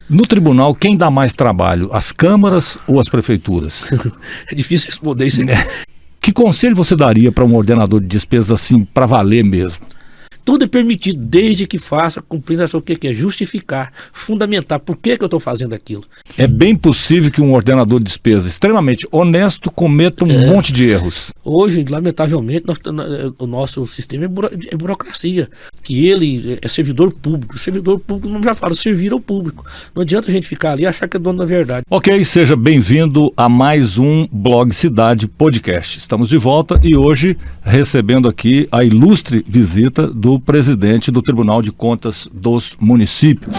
No tribunal, quem dá mais trabalho, as câmaras ou as prefeituras? É difícil responder isso aqui. Que conselho você daria para um ordenador de despesas assim, para valer mesmo? Tudo é permitido, desde que faça, cumprindo o que é justificar, fundamentar por que eu estou fazendo aquilo. É bem possível que um ordenador de despesas extremamente honesto cometa um monte de erros. Hoje, lamentavelmente, o nosso sistema é burocracia, que ele é servidor público. O servidor público, não já fala, servir ao público. Não adianta a gente ficar ali e achar que é dono da verdade. Ok, seja bem-vindo a mais um Blog Cidade Podcast. Estamos de volta e hoje recebendo aqui a ilustre visita do presidente do Tribunal de Contas dos Municípios.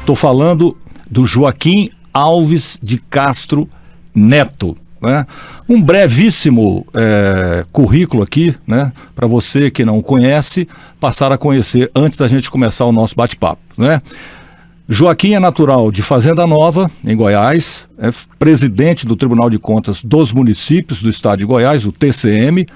Estou falando do Joaquim Alves de Castro Neto, né? Um brevíssimo currículo aqui, né? Para você que não conhece, passar a conhecer antes da gente começar o nosso bate-papo, né? Joaquim é natural de Fazenda Nova, em Goiás, é presidente do Tribunal de Contas dos Municípios do Estado de Goiás, o TCM,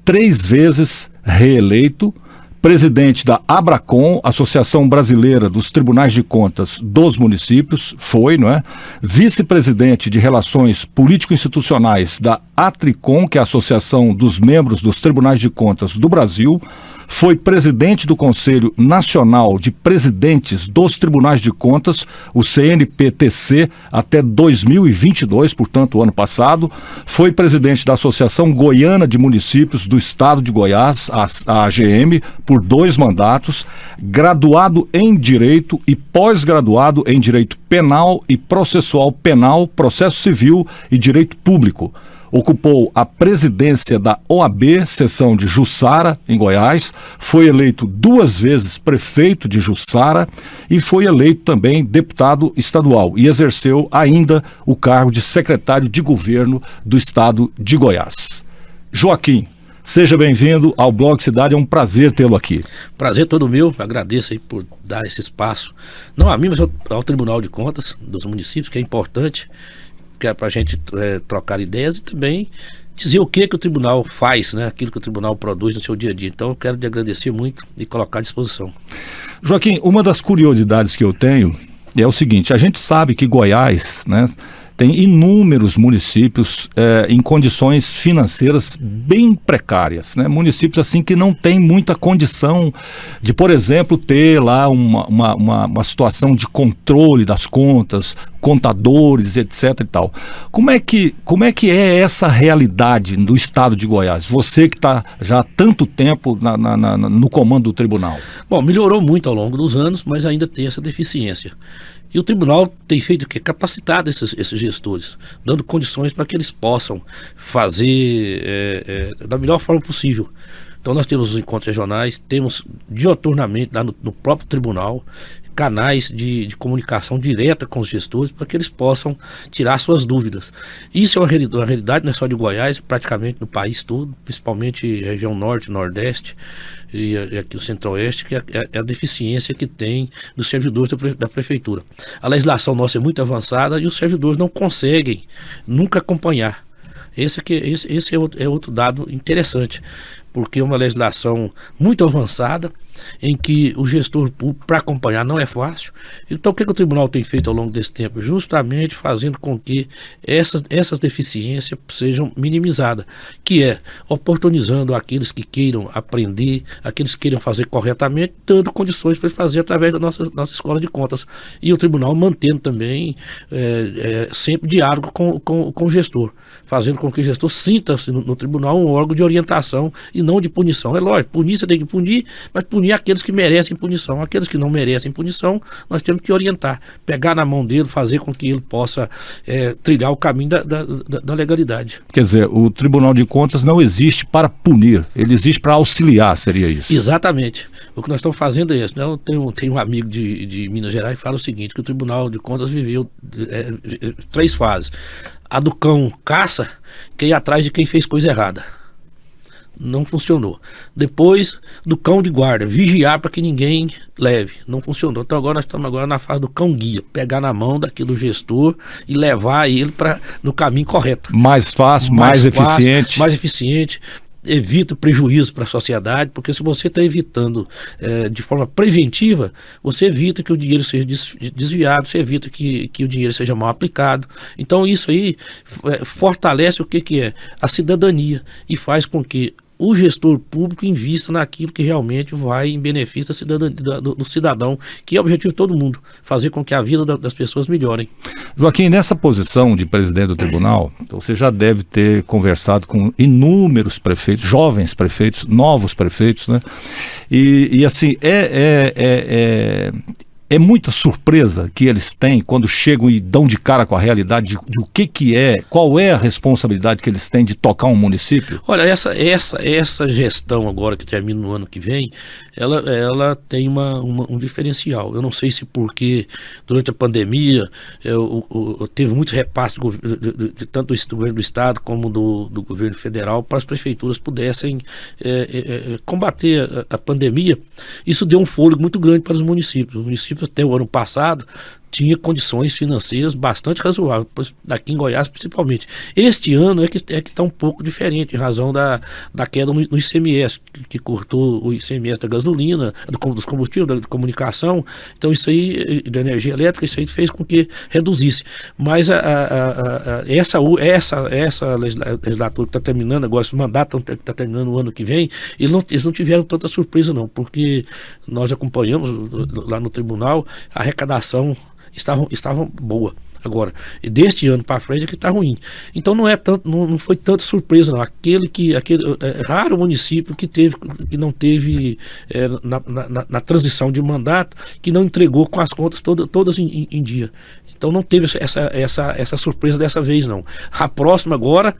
3 vezes reeleito, presidente da Abracon, Associação Brasileira dos Tribunais de Contas dos Municípios, não é? Vice-presidente de Relações Político-Institucionais da Atricom, que é a Associação dos Membros dos Tribunais de Contas do Brasil, foi presidente do Conselho Nacional de Presidentes dos Tribunais de Contas, o CNPTC, até 2022, portanto, o ano passado. Foi presidente da Associação Goiana de Municípios do Estado de Goiás, a AGM, por 2 mandatos, graduado em Direito e pós-graduado em Direito Penal e Processual Penal, Processo Civil e Direito Público. Ocupou a presidência da OAB, seção de Jussara, em Goiás, foi eleito 2 vezes prefeito de Jussara e foi eleito também deputado estadual e exerceu ainda o cargo de secretário de governo do estado de Goiás. Joaquim, seja bem-vindo ao Blog Cidade, é um prazer tê-lo aqui. Prazer todo meu, agradeço aí por dar esse espaço, não a mim, mas ao Tribunal de Contas dos Municípios, que é importante, que é para a gente trocar ideias e também dizer o que o tribunal faz, né? Aquilo que o tribunal produz no seu dia a dia. Então eu quero te agradecer muito e colocar à disposição. Joaquim, uma das curiosidades que eu tenho é o seguinte: a gente sabe que Goiás, né, tem inúmeros municípios em condições financeiras bem precárias, né? Municípios assim que não têm muita condição de, por exemplo, ter lá uma situação de controle das contas, contadores, etc. e tal. Como é que é essa realidade do estado de Goiás? Você que está já há tanto tempo no comando do tribunal. Bom, melhorou muito ao longo dos anos, mas ainda tem essa deficiência. E o tribunal tem feito o quê? Capacitado esses gestores, dando condições para que eles possam fazer da melhor forma possível. Então nós temos os encontros regionais, temos dioturnamente lá no próprio tribunal, canais de comunicação direta com os gestores para que eles possam tirar suas dúvidas. Isso é uma realidade não é só de Goiás, praticamente no país todo, principalmente região norte, nordeste e aqui no centro-oeste, que é a deficiência que tem dos servidores da prefeitura. A legislação nossa é muito avançada e os servidores não conseguem nunca acompanhar. Esse é outro dado interessante, porque é uma legislação muito avançada, em que o gestor público, para acompanhar, não é fácil. Então, o que o tribunal tem feito ao longo desse tempo? Justamente fazendo com que essas deficiências sejam minimizadas, que é oportunizando aqueles que queiram aprender, aqueles que queiram fazer corretamente, dando condições para fazer através da nossa escola de contas. E o tribunal mantendo também sempre diálogo com o gestor, fazendo com que o gestor sinta-se no tribunal um órgão de orientação e não de punição. É lógico, punir você tem que punir, mas punir aqueles que merecem punição. Aqueles que não merecem punição, nós temos que orientar, pegar na mão dele, fazer com que ele possa trilhar o caminho da legalidade. Quer dizer, o Tribunal de Contas não existe para punir, ele existe para auxiliar, seria isso? Exatamente. O que nós estamos fazendo é isso. Eu tenho um amigo de Minas Gerais que fala o seguinte, que o Tribunal de Contas viveu 3 fases. A do cão caça, que ia atrás de quem fez coisa errada. Não funcionou. Depois do cão de guarda, vigiar para que ninguém leve, não funcionou. Então agora nós estamos na fase do cão guia, pegar na mão daquele gestor e levar ele no caminho correto. Mais fácil, mais eficiente. Mais eficiente, evita prejuízo para a sociedade, porque se você está evitando de forma preventiva, você evita que o dinheiro seja desviado, você evita que o dinheiro seja mal aplicado. Então isso aí fortalece o que é? A cidadania, e faz com que o gestor público invista naquilo que realmente vai em benefício da cidadania, do cidadão, que é o objetivo de todo mundo, fazer com que a vida das pessoas melhorem. Joaquim, nessa posição de presidente do tribunal, você já deve ter conversado com inúmeros prefeitos, jovens prefeitos, novos prefeitos, né? E assim, é muita surpresa que eles têm quando chegam e dão de cara com a realidade de o que é, qual é a responsabilidade que eles têm de tocar um município? Olha, essa gestão agora que termina no ano que vem, ela tem um diferencial. Eu não sei se porque durante a pandemia teve muito repasse de tanto do governo do estado como do governo federal para as prefeituras pudessem combater a pandemia. Isso deu um fôlego muito grande para os municípios. Os municípios até o ano passado tinha condições financeiras bastante razoáveis, daqui em Goiás principalmente. Este ano é que está um pouco diferente, em razão da queda no ICMS, que cortou o ICMS da gasolina, dos combustíveis, da comunicação. Então isso aí, da energia elétrica, isso aí fez com que reduzisse. Mas essa legislatura que está terminando agora, esse mandato que está terminando no ano que vem, eles não tiveram tanta surpresa não, porque nós acompanhamos lá no tribunal, a arrecadação estavam boa. Agora, deste ano para frente é que está ruim. Então não foi tanta surpresa não. Aquele raro município que não teve na transição de mandato, que não entregou com as contas todas em dia. Então não teve essa surpresa dessa vez não. A próxima agora,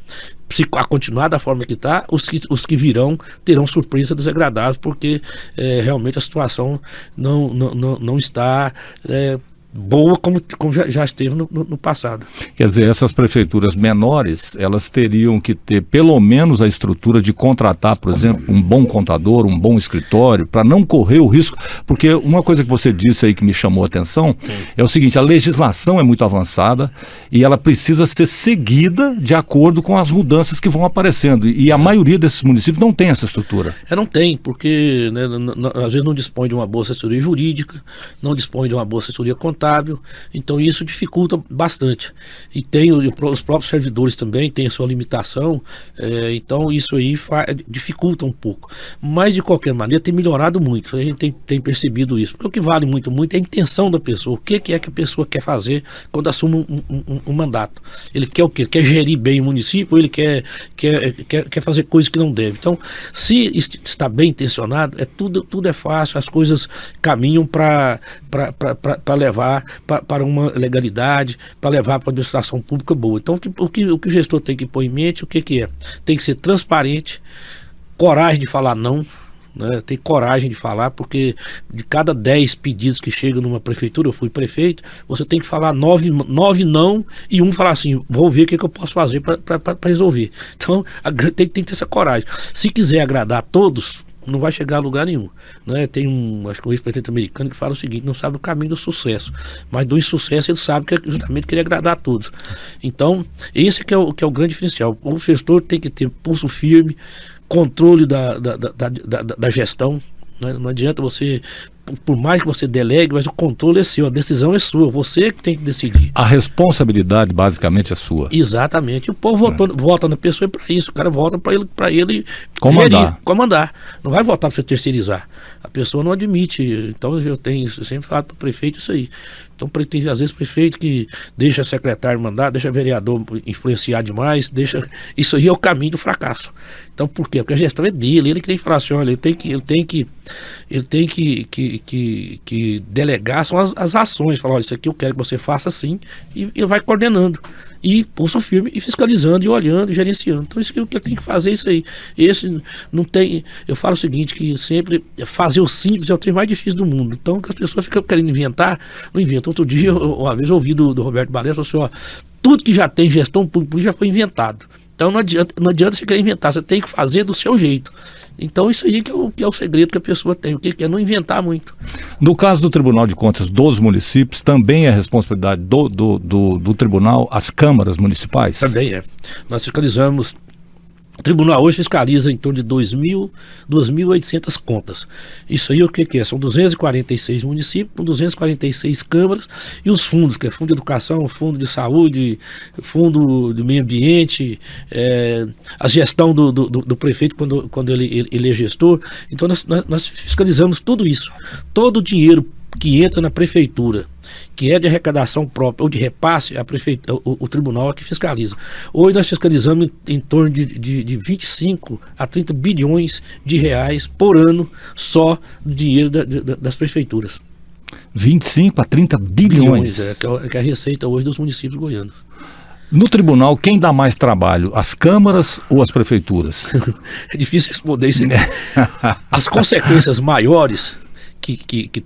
se continuar da forma que está, os que virão terão surpresa desagradável, porque realmente a situação não está boa como já esteve no passado. Quer dizer, essas prefeituras menores, elas teriam que ter pelo menos a estrutura de contratar, por exemplo, um bom contador, um bom escritório, para não correr o risco, porque uma coisa que você disse aí que me chamou a atenção é o seguinte: a legislação é muito avançada e ela precisa ser seguida de acordo com as mudanças que vão aparecendo, e a maioria desses municípios não tem essa estrutura. Não tem, porque às vezes não dispõe de uma boa assessoria jurídica, não dispõe de uma boa assessoria contábil. Então isso dificulta bastante. E os próprios servidores também têm a sua limitação, então isso aí dificulta um pouco. Mas de qualquer maneira tem melhorado muito, a gente tem percebido isso. Porque o que vale muito é a intenção da pessoa, o que é que a pessoa quer fazer quando assume um mandato. Ele quer o quê? Quer gerir bem o município, ou ele quer fazer coisas que não deve. Então, se está bem intencionado, tudo é fácil, as coisas caminham para levar para uma legalidade, para levar para uma administração pública boa. Então o que o gestor tem que pôr em mente, o que é? Tem que ser transparente, coragem de falar não, né? Tem coragem de falar, porque de cada 10 pedidos que chegam numa prefeitura, eu fui prefeito, você tem que falar 9 não, e um falar assim: vou ver o que eu posso fazer para resolver. Então tem que ter essa coragem. Se quiser agradar a todos, não vai chegar a lugar nenhum, né? Tem acho que um ex-presidente americano que fala o seguinte: não sabe o caminho do sucesso, mas do insucesso ele sabe que é justamente querer agradar a todos. Então esse que é o grande diferencial. O gestor tem que ter pulso firme, controle da gestão, né? Não adianta você, por mais que você delegue, mas o controle é seu, a decisão é sua, você que tem que decidir. A responsabilidade basicamente é sua. Exatamente. O povo vota na pessoa para isso, o cara vota para ele comandar. Não vai votar para você terceirizar. A pessoa não admite. Então eu sempre falo para o prefeito isso aí. Então tem às vezes prefeito que deixa secretário mandar, deixa vereador influenciar demais, isso aí é o caminho do fracasso. Então por quê? Porque a gestão é dele, ele que tem que falar assim: olha, ele tem que delegar são as ações, falar: olha, isso aqui eu quero que você faça assim, e ele vai coordenando, e pulso firme, e fiscalizando, e olhando, e gerenciando. Então isso que ele tem que fazer, isso aí. Não tem, eu falo o seguinte, que sempre fazer o simples é o trem mais difícil do mundo. Então que as pessoas ficam querendo inventar, não inventam. Outro dia, uma vez eu ouvi do Roberto Balestra, falou assim: ó, tudo que já tem gestão pública já foi inventado. Então não adianta você querer inventar, você tem que fazer do seu jeito. Então isso aí que é o segredo que a pessoa tem, o que é não inventar muito. No caso do Tribunal de Contas dos municípios, também é responsabilidade do tribunal as câmaras municipais? Também é. Nós fiscalizamos O tribunal hoje fiscaliza em torno de 2.800 contas. Isso aí o que é? São 246 municípios, com 246 câmaras, e os fundos, que é fundo de educação, fundo de saúde, fundo do meio ambiente, a gestão do prefeito quando ele é gestor. Então nós fiscalizamos tudo isso. Todo o dinheiro que entra na prefeitura, que é de arrecadação própria ou de repasse, o tribunal é que fiscaliza. Hoje nós fiscalizamos em torno de 25 a 30 bilhões de reais por ano só do dinheiro das prefeituras. 25 a 30 bilhões. Que é a receita hoje dos municípios goianos. No tribunal, quem dá mais trabalho, as câmaras ou as prefeituras? É difícil responder isso aqui. As consequências maiores que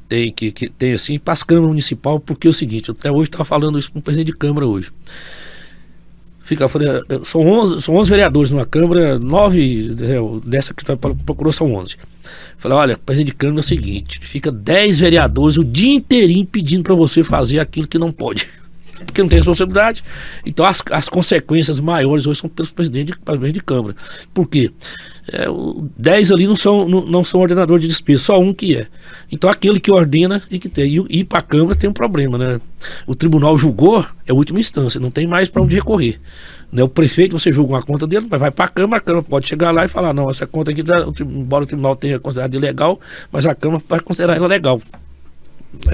tem assim para as câmaras municipais, porque é o seguinte, eu até hoje estava falando isso com o presidente de Câmara hoje. São 11 vereadores numa Câmara, 9 dessa que procurou são 11. Falei, olha, presidente de Câmara é o seguinte, fica 10 vereadores o dia inteirinho pedindo para você fazer aquilo que não pode, porque não tem responsabilidade. Então as consequências maiores hoje são pelos presidentes de Câmara. Por quê? 10 ali não são ordenador de despesa, só um que é. Então aquele que ordena e que tem. E para a Câmara tem um problema, né? O tribunal julgou, é a última instância, não tem mais para onde recorrer. Né? O prefeito, você julga uma conta dele, mas vai para a Câmara pode chegar lá e falar, não, essa conta aqui, embora o tribunal tenha considerado ilegal, mas a Câmara vai considerar ela legal.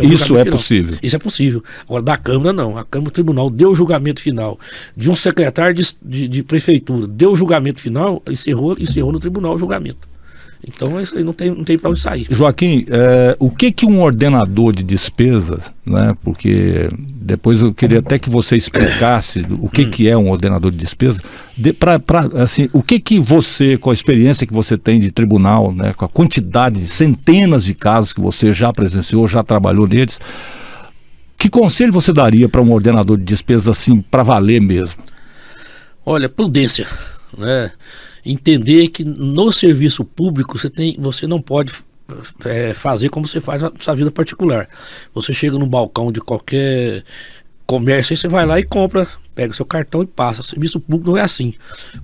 Isso é possível. Isso é possível. Agora, da Câmara, não. A Câmara, o tribunal deu o julgamento final. De um secretário de prefeitura, deu o julgamento final, encerrou no tribunal o julgamento. Então, isso aí não tem para onde sair. Joaquim, o que um ordenador de despesas, né? Porque depois eu queria até que você explicasse o que é um ordenador de despesas, assim, o que você, com a experiência que você tem de tribunal, né, com a quantidade de centenas de casos que você já presenciou, já trabalhou neles, que conselho você daria para um ordenador de despesas assim, para valer mesmo? Olha, prudência, né? Entender que no serviço público você não pode fazer como você faz na sua vida particular. Você chega no balcão de qualquer comércio, aí você vai lá e compra, pega seu cartão e passa. O serviço público não é assim.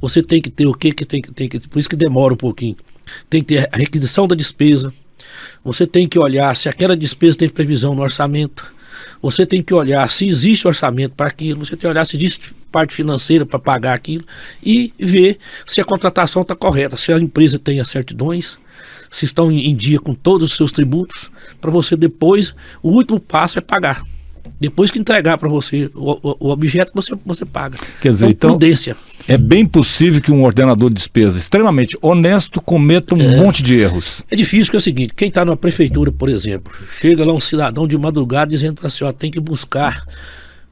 Você tem que ter o que tem que, por isso que demora um pouquinho. Tem que ter a requisição da despesa. Você tem que olhar se aquela despesa tem previsão no orçamento. Você tem que olhar se existe orçamento para aquilo, você tem que olhar se existe parte financeira para pagar aquilo e ver se a contratação está correta, se a empresa tem as certidões, se estão em dia com todos os seus tributos, para você depois, o último passo é pagar. Depois que entregar para você o objeto, você paga. Quer dizer, então, prudência. É bem possível que um ordenador de despesas extremamente honesto cometa um monte de erros. É difícil, porque é o seguinte, quem está numa prefeitura, por exemplo, chega lá um cidadão de madrugada dizendo para a senhora, tem que buscar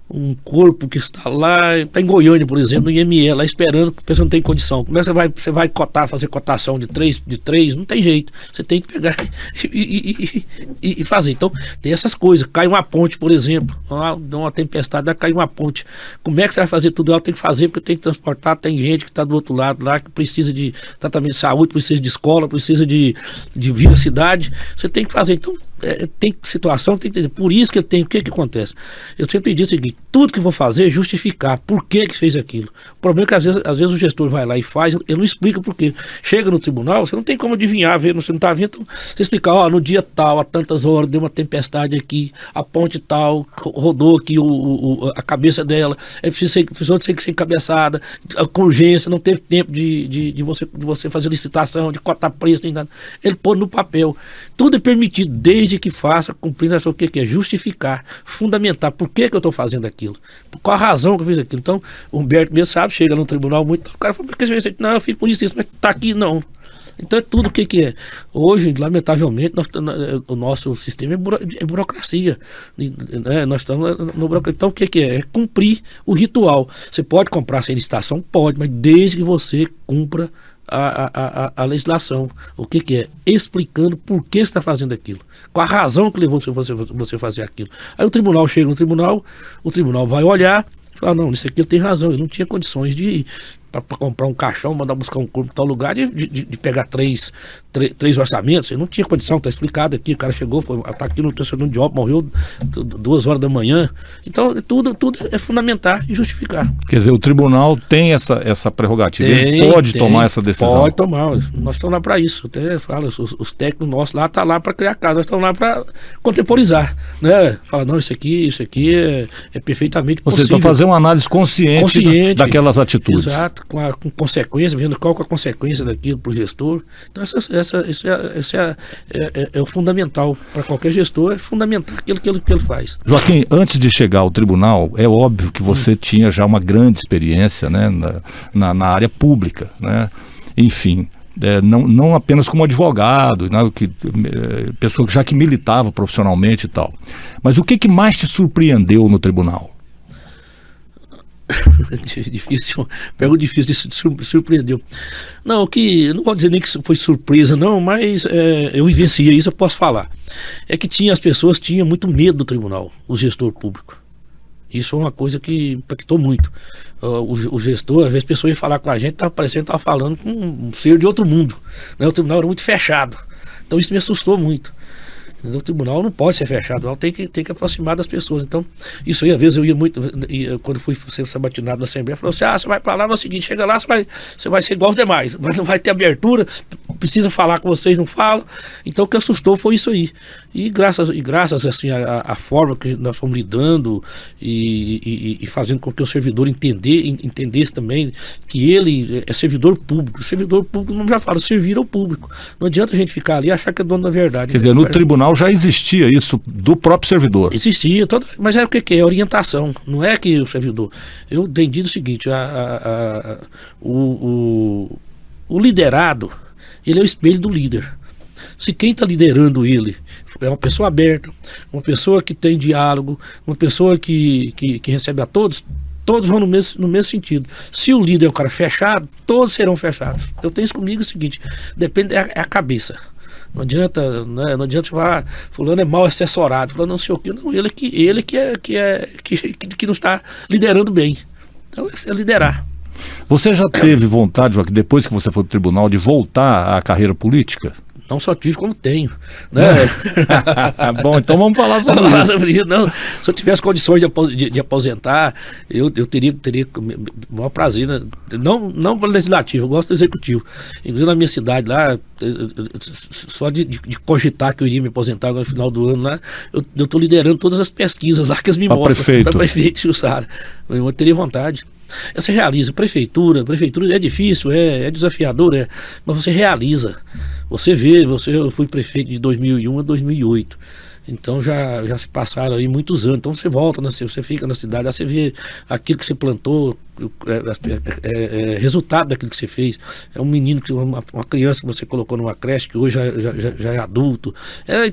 um corpo que está lá, está em Goiânia, por exemplo, no IME, lá esperando, que a pessoa não tem condição. Como é que você vai fazer cotação de três? Não tem jeito. Você tem que pegar e fazer. Então, tem essas coisas. Cai uma ponte, por exemplo. Dá uma tempestade, cai uma ponte. Como é que você vai fazer tudo? Ela tem que fazer, porque tem que transportar. Tem gente que está do outro lado lá, que precisa de tratamento de saúde, precisa de escola, precisa de vir à cidade. Você tem que fazer. Então, tem situação, tem que entender. Por isso que o que acontece? Eu sempre digo o seguinte, tudo que vou fazer é justificar por que fez aquilo. O problema é que às vezes o gestor vai lá e faz, ele não explica por quê. Chega no tribunal, você não tem como adivinhar, você não está vendo, então você explica, no dia tal, a tantas horas, deu uma tempestade aqui, a ponte tal, rodou aqui a cabeça dela, precisou ser encabeçada, com urgência, não teve tempo de você fazer licitação, de cotar preço, nem nada. Ele pôs no papel. Tudo é permitido, desde que faça, cumprindo essa o que é justificar, fundamentar por que eu estou fazendo aquilo, qual a razão que eu fiz aquilo. Então, o Humberto mesmo sabe, chega no tribunal muito, o cara fala, não, eu fiz por isso, mas está aqui, não. Então é tudo o que é. Hoje, lamentavelmente, o nosso sistema é burocracia, né? Nós estamos no burocracia. Então o que é? É cumprir o ritual. Você pode comprar sem licitação? Pode, mas desde que você cumpra a legislação. O que é? Explicando por que você está fazendo aquilo, qual a razão que levou você fazer aquilo. Aí o tribunal chega no tribunal, o tribunal vai olhar e fala, não, isso aqui ele tem razão, eu não tinha condições para comprar um caixão, mandar buscar um corpo em tal lugar, de pegar três orçamentos. Eu não tinha condição, tá explicado aqui. O cara chegou, tá aqui no terceiro de obra, morreu 2 horas da manhã. Então, tudo é fundamentar e justificar. Quer dizer, o tribunal tem essa prerrogativa, ele pode tomar essa decisão. Pode tomar, nós estamos lá para isso. Até fala, os técnicos nossos lá estão lá para criar caso, nós estamos lá para contemporizar, né? Fala, não, isso aqui é perfeitamente possível. Vocês estão fazendo uma análise consciente daquelas atitudes. Exato, com consequência, vendo qual que é a consequência daquilo para o gestor. Então, isso é o fundamental para qualquer gestor, é fundamental aquilo que ele faz. Joaquim, antes de chegar ao tribunal, é óbvio que você tinha já uma grande experiência, né, na área pública, né? Enfim, não apenas como advogado, né, pessoa que militava profissionalmente e tal. Mas o que mais te surpreendeu no tribunal? Difícil, pergunta difícil, surpreendeu. Não vou dizer nem que foi surpresa, não, mas eu vivenciei isso, eu posso falar. É que as pessoas tinham muito medo do tribunal, o gestor público. Isso foi uma coisa que impactou muito. O gestor, às vezes a pessoa ia falar com a gente, parecendo que estava falando com um ser de outro mundo, né? O tribunal era muito fechado. Então isso me assustou muito. O tribunal não pode ser fechado, o tribunal tem que aproximar das pessoas. Então, isso aí, às vezes eu ia muito, quando fui ser sabatinado na Assembleia, falou assim: você vai para lá, é o seguinte, chega lá, você vai ser igual os demais, mas não vai ter abertura, precisa falar com vocês, não falam. Então, o que assustou foi isso aí. E graças assim, a forma que nós fomos lidando e fazendo com que o servidor entendesse também que ele é servidor público. O servidor público, não já fala, servir ao público. Não adianta a gente ficar ali e achar que é dono da verdade. Quer dizer, no tribunal já existia isso do próprio servidor. Existia, mas é o que é? Orientação, não é que o servidor. Eu entendi o seguinte: o liderado, ele é o espelho do líder. Se quem está liderando ele é uma pessoa aberta, uma pessoa que tem diálogo, uma pessoa que recebe a todos vão no mesmo sentido. Se o líder é um cara fechado, todos serão fechados. Eu tenho isso comigo, é o seguinte: depende, é a cabeça. Não adianta, né? Não adianta você falar, fulano é mal assessorado, fulano não sei o que. Não, ele que não está liderando bem. Então é liderar. Você já teve vontade, Joaquim, depois que você foi para o tribunal, de voltar à carreira política? Não só tive, como tenho, né? Bom, então vamos falar sobre isso. Não, se eu tivesse condições de aposentar, eu teria o maior prazer, né? Não para o legislativo, eu gosto do executivo. Inclusive na minha cidade lá, só de cogitar que eu iria me aposentar agora no final do ano lá, eu estou liderando todas as pesquisas lá que eles me mostram. Para prefeito de Jussara. Eu teria vontade. Você realiza. Prefeitura é difícil, é desafiador, mas você realiza. Você vê, eu fui prefeito de 2001 a 2008. Então já se passaram aí muitos anos. Então você volta, né? Você fica na cidade, aí você vê aquilo que você plantou, resultado daquilo que você fez. É um menino, uma criança que você colocou numa creche, que hoje já é adulto.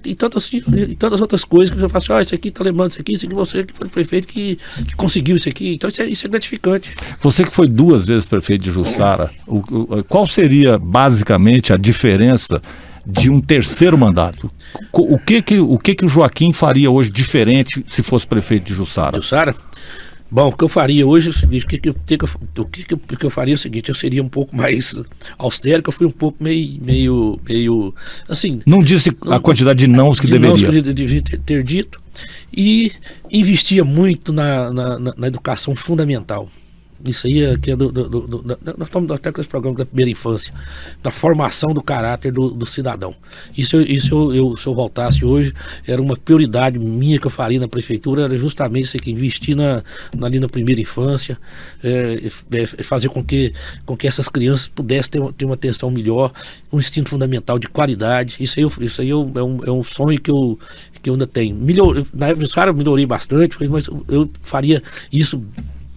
E tantas outras coisas que você fala assim: isso aqui está lembrando isso aqui você que foi prefeito que conseguiu isso aqui. Então isso é gratificante. Você que foi 2 vezes prefeito de Jussara, qual seria basicamente a diferença de um terceiro mandato? O que o Joaquim faria hoje diferente se fosse prefeito de Jussara? Bom, o que eu faria hoje é o seguinte: o que eu faria é o seguinte: eu seria um pouco mais austero, que eu fui um pouco meio assim. Não disse a quantidade de nãos que deveria. Nãos que ele devia ter dito, e investia muito na educação fundamental. Isso aí nós estamos até com esse programa da primeira infância, da formação do caráter do cidadão. Isso se eu voltasse hoje, era uma prioridade minha que eu faria na prefeitura, era justamente isso aqui: investir ali na primeira infância, fazer com que essas crianças pudessem ter uma atenção melhor, um instinto fundamental de qualidade. Isso aí é um sonho que eu ainda tenho. Na época dos caras eu melhorei bastante, mas eu faria isso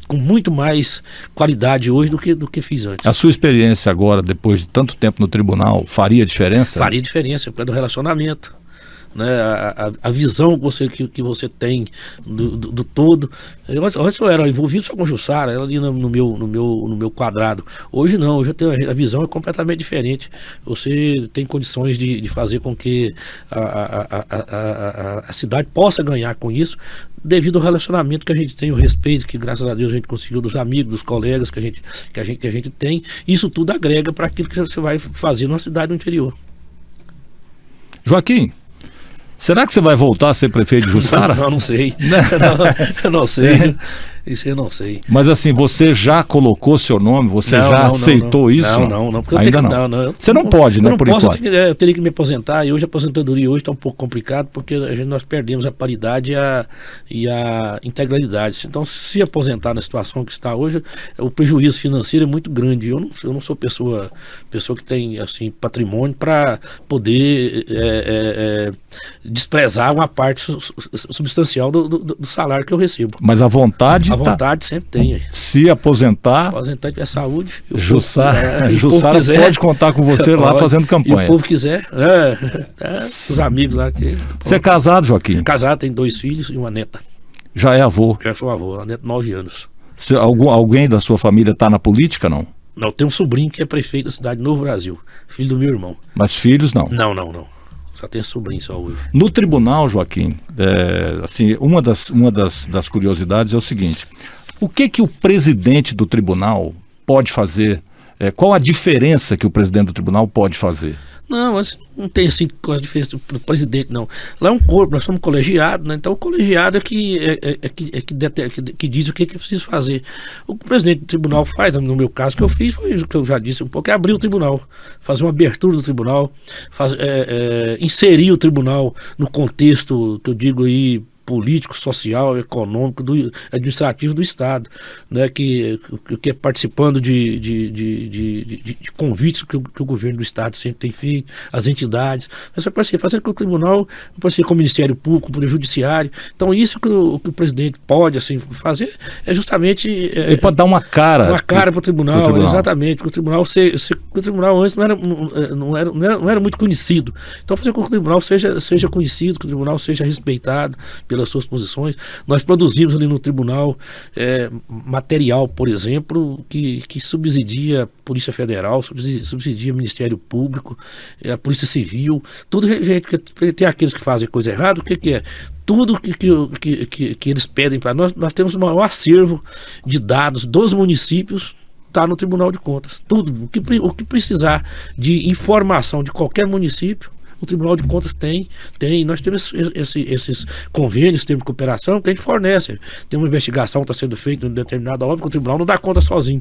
com muito mais qualidade hoje do que fiz antes. A sua experiência agora, depois de tanto tempo no tribunal, faria diferença? Faria diferença, por causa do relacionamento. né, a visão que você tem do todo. Antes eu era envolvido só com Jussara, ela ali no meu quadrado. Hoje não, hoje eu tenho, a visão é completamente diferente. Você tem condições de fazer com que a cidade possa ganhar com isso, devido ao relacionamento que a gente tem, o respeito que graças a Deus a gente conseguiu dos amigos, dos colegas que a gente tem. Isso tudo agrega para aquilo que você vai fazer numa cidade do interior. Joaquim, será que você vai voltar a ser prefeito de Jussara? Não sei. Eu não sei. Isso eu não sei. Mas assim, você já colocou seu nome? Você já aceitou isso? Não. Porque ainda não. Você não pode, né, por enquanto? Eu teria que me aposentar, e hoje a aposentadoria hoje está um pouco complicado, porque nós perdemos a paridade e a integralidade. Então, se aposentar na situação que está hoje, o prejuízo financeiro é muito grande. Eu não sou pessoa que tem assim, patrimônio para poder desprezar uma parte substancial do salário que eu recebo. Mas a vontade... A vontade sempre tem. Se aposentar... Aposentar e tiver saúde... Jussara pode contar com você lá fazendo campanha. E o povo quiser, os amigos lá. Você é casado, Joaquim? Casado, tem 2 filhos e uma neta. Já é avô? Já sou avô, a neta 9 anos. Alguém da sua família está na política, não? Não, tem um sobrinho que é prefeito da cidade de Novo Brasil, filho do meu irmão. Mas filhos não? Não. Só tem sobrinho só hoje. No tribunal, Joaquim, assim, uma das curiosidades é o seguinte: o que o presidente do tribunal pode fazer? Qual a diferença que o presidente do tribunal pode fazer? Não, mas não tem assim coisa diferença do presidente, não. Lá é um corpo, nós somos colegiados, né? Então o colegiado é que diz o que é preciso fazer. O que o presidente do tribunal faz, no meu caso, que eu fiz, foi o que eu já disse um pouco, é abrir o tribunal, fazer uma abertura do tribunal, inserir o tribunal no contexto que eu digo aí, político, social, econômico, administrativo do Estado, né, que é participando de convites que o governo do Estado sempre tem feito, as entidades, essa parceria, fazendo com o tribunal, parceria com o Ministério Público, com o Poder Judiciário. Então isso que o presidente pode assim, fazer é justamente... Ele pode dar uma cara para o tribunal, exatamente, porque o tribunal antes não era muito conhecido. Então fazer com que o tribunal seja conhecido, que o tribunal seja respeitado pelas suas posições. Nós produzimos ali no tribunal material, por exemplo, que subsidia a Polícia Federal, subsidia o Ministério Público, a Polícia Civil, tudo, gente, tem aqueles que fazem coisa errada, o que é? Tudo que eles pedem para nós temos um maior acervo de dados dos municípios, está no Tribunal de Contas. Tudo, o que precisar de informação de qualquer município, o Tribunal de Contas tem. Nós temos esses convênios, termos de cooperação que a gente fornece. Tem uma investigação que está sendo feita em determinada obra que o Tribunal não dá conta sozinho.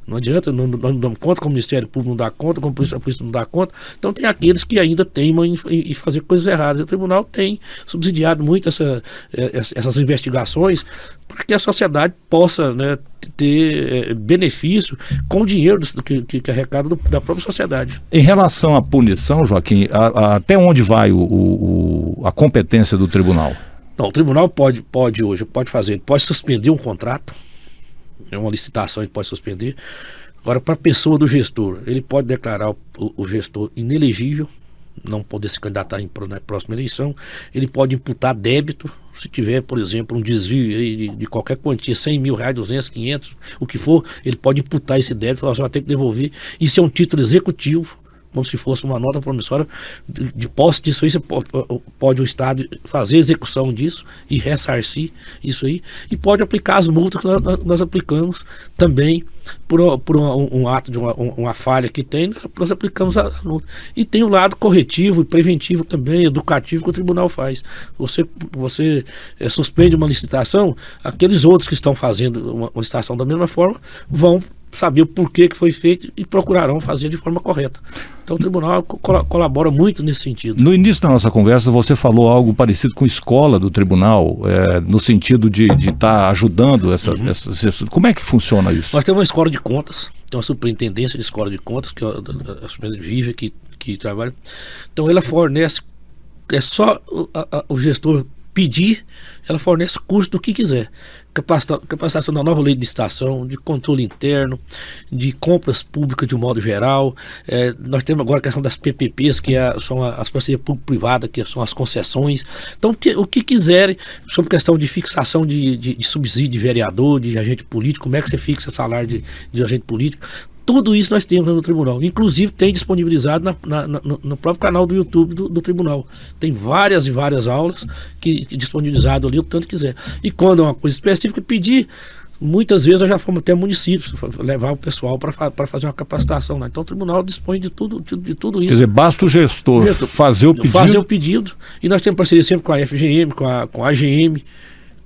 Não adianta, nós não damos conta, como o Ministério Público não dá conta, como a polícia não dá conta. Então tem aqueles que ainda teimam em fazer coisas erradas. O Tribunal tem subsidiado muito essas investigações para que a sociedade possa, né, ter benefício com o dinheiro que arrecada da própria sociedade. Em relação à punição, Joaquim, até onde vai a competência do tribunal? Não, o tribunal pode suspender um contrato. É uma licitação, ele pode suspender. Agora, para a pessoa do gestor, ele pode declarar o gestor inelegível, não poder se candidatar na próxima eleição. Ele pode imputar débito, se tiver, por exemplo, um desvio aí de qualquer quantia, 100 mil reais, 200, 500, o que for, ele pode imputar esse débito, falar assim, vai ter que devolver. Isso é um título executivo, como se fosse uma nota promissória de posse disso aí. Você pode o Estado fazer execução disso e ressarcir isso aí, e pode aplicar as multas que nós aplicamos também por um ato de uma falha que tem, nós aplicamos a multa. E tem o lado corretivo e preventivo também, educativo, que o tribunal faz. Você suspende uma licitação, aqueles outros que estão fazendo uma licitação da mesma forma vão saber o porquê que foi feito e procurarão fazer de forma correta. Então o tribunal colabora muito nesse sentido. No início da nossa conversa você falou algo parecido com escola do tribunal, no sentido de estar ajudando essas... Como é que funciona isso? Nós temos uma escola de contas, tem uma superintendência de escola de contas, que é a superintendente Vive que trabalha. Então ela fornece, é só o gestor pedir, ela fornece curso do que quiser. Capacitação da nova lei de licitação, de controle interno, de compras públicas de um modo geral. Nós temos agora a questão das PPPs, que são as parcerias público-privadas, que são as concessões. Então, o que quiserem, sobre questão de fixação de subsídio de vereador, de agente político, como é que você fixa o salário de agente político. Tudo isso nós temos no tribunal. Inclusive tem disponibilizado no próprio canal do YouTube do tribunal. Tem várias e várias aulas que disponibilizado ali o tanto quiser. E quando é uma coisa específica, pedir, muitas vezes nós já fomos até municípios, levar o pessoal para fazer uma capacitação lá. Então o tribunal dispõe de tudo isso. Quer dizer, basta o gestor fazer o pedido. Fazer o pedido. E nós temos parceria sempre com a FGM, com a AGM,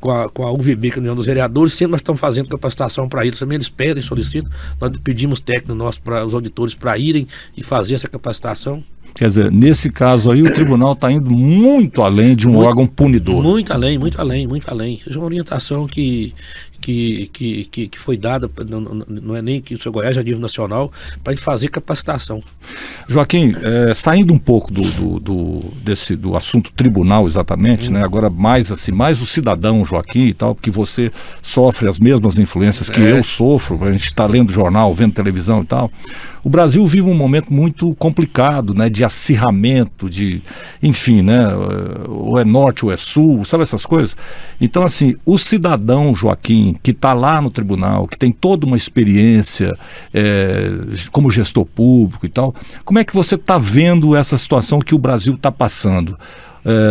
com a UVB, que é a União dos Vereadores. Sempre nós estamos fazendo capacitação para eles, também eles pedem, solicitam. Nós pedimos técnicos nossos para os auditores para irem e fazer essa capacitação. Quer dizer, nesse caso aí o tribunal está indo muito além de um órgão punidor. Muito além, muito além, muito além. Isso é uma orientação que foi dada, não é nem que o seu Goiás, é a nível nacional, para a gente fazer capacitação. Joaquim, saindo um pouco do assunto tribunal exatamente, né? Agora mais o cidadão Joaquim e tal, porque você sofre as mesmas influências que eu sofro, a gente está lendo jornal, vendo televisão e tal. O Brasil vive um momento muito complicado, né, de acirramento, enfim, né, ou é norte ou é sul, sabe essas coisas? Então, assim, o cidadão Joaquim, que está lá no tribunal, que tem toda uma experiência como gestor público e tal, como é que você está vendo essa situação que o Brasil está passando?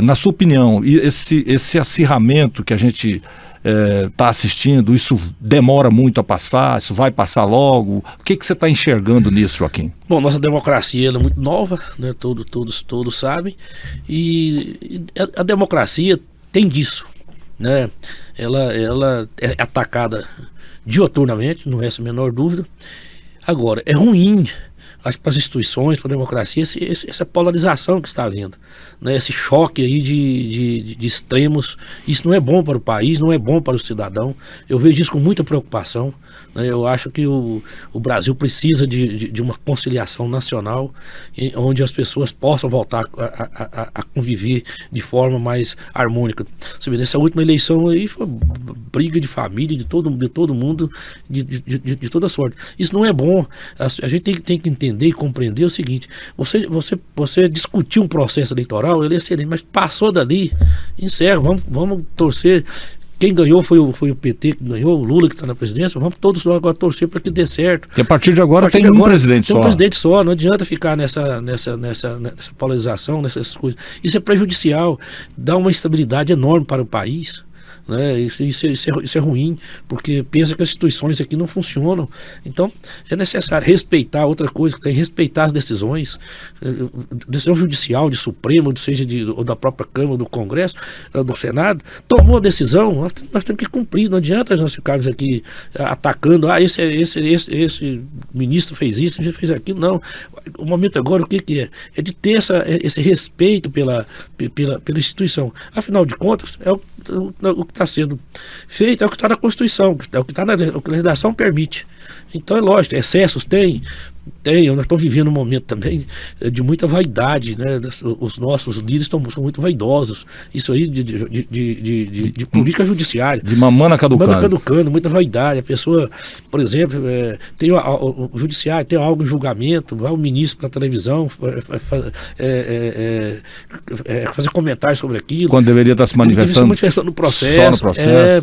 Na sua opinião, esse acirramento que a gente está assistindo, isso demora muito a passar, isso vai passar logo? O que você está enxergando nisso, Joaquim? Bom, nossa democracia ela é muito nova, né? Todos sabem, e a democracia tem disso, né? Ela é atacada dioturnamente, não resta a menor dúvida. Agora, é ruim, acho que para as instituições, para a democracia, essa polarização que está havendo, né? Esse choque aí de extremos. Isso não é bom para o país, não é bom para o cidadão. Eu vejo isso com muita preocupação, né? Eu acho que o Brasil precisa de uma conciliação nacional, onde as pessoas possam voltar a conviver de forma mais harmônica. Você vê, nessa última eleição aí foi briga de família, de todo mundo, de toda sorte. Isso não é bom. A gente tem que entender e compreender o seguinte: você discutir um processo eleitoral, ele é excelente, mas passou dali, encerra, vamos torcer. Quem ganhou foi o PT que ganhou, o Lula que está na presidência. Vamos todos agora torcer para que dê certo. E a partir de agora tem um presidente só. Tem um presidente só, não adianta ficar nessa polarização, nessas coisas. Isso é prejudicial, dá uma instabilidade enorme para o país. Né? Isso é ruim, porque pensa que as instituições aqui não funcionam. Então é necessário respeitar outra coisa, que tem que respeitar as decisões, decisão judicial, de Supremo, seja ou da própria Câmara, do Congresso, do Senado, tomou a decisão, nós temos que cumprir. Não adianta nós ficarmos aqui atacando, esse ministro fez isso, a gente fez aquilo. Não, o momento agora o que é? É de ter esse respeito pela instituição. Afinal de contas, o que está sendo feito é o que está na Constituição, é o que está o que a legislação permite. Então é lógico, excessos tem, nós estamos vivendo um momento também de muita vaidade, né? Os nossos líderes são muito vaidosos. Isso aí de política judiciária. De mamana caducando, muita vaidade. A pessoa, por exemplo, tem o judiciário, tem algo em julgamento, vai o ministro para a televisão fazer comentários sobre aquilo. Quando deveria estar se manifestando no processo.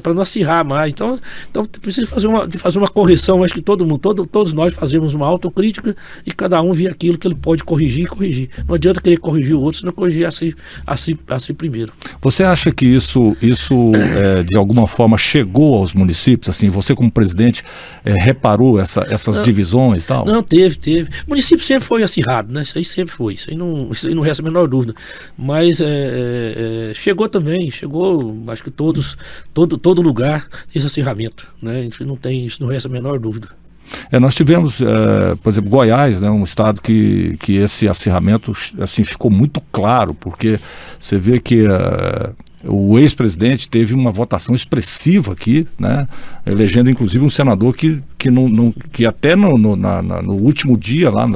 Para não acirrar mais. Então precisa fazer uma correção. Acho que todos nós fazemos uma autocrítica e cada um vê aquilo que ele pode corrigir. Não adianta querer corrigir o outro se não corrigir a si primeiro. Você acha que isso de alguma forma chegou aos municípios? Assim, você como presidente reparou essas divisões e tal? Não, teve. O município sempre foi acirrado, né? Isso aí sempre foi. Isso aí não resta a menor dúvida. Mas chegou, acho que todo lugar esse acirramento, né? Isso não resta a menor dúvida. Nós tivemos, por exemplo, Goiás, né, um estado que esse acirramento assim, ficou muito claro, porque você vê que o ex-presidente teve uma votação expressiva aqui, né, elegendo inclusive um senador que até no último dia, lá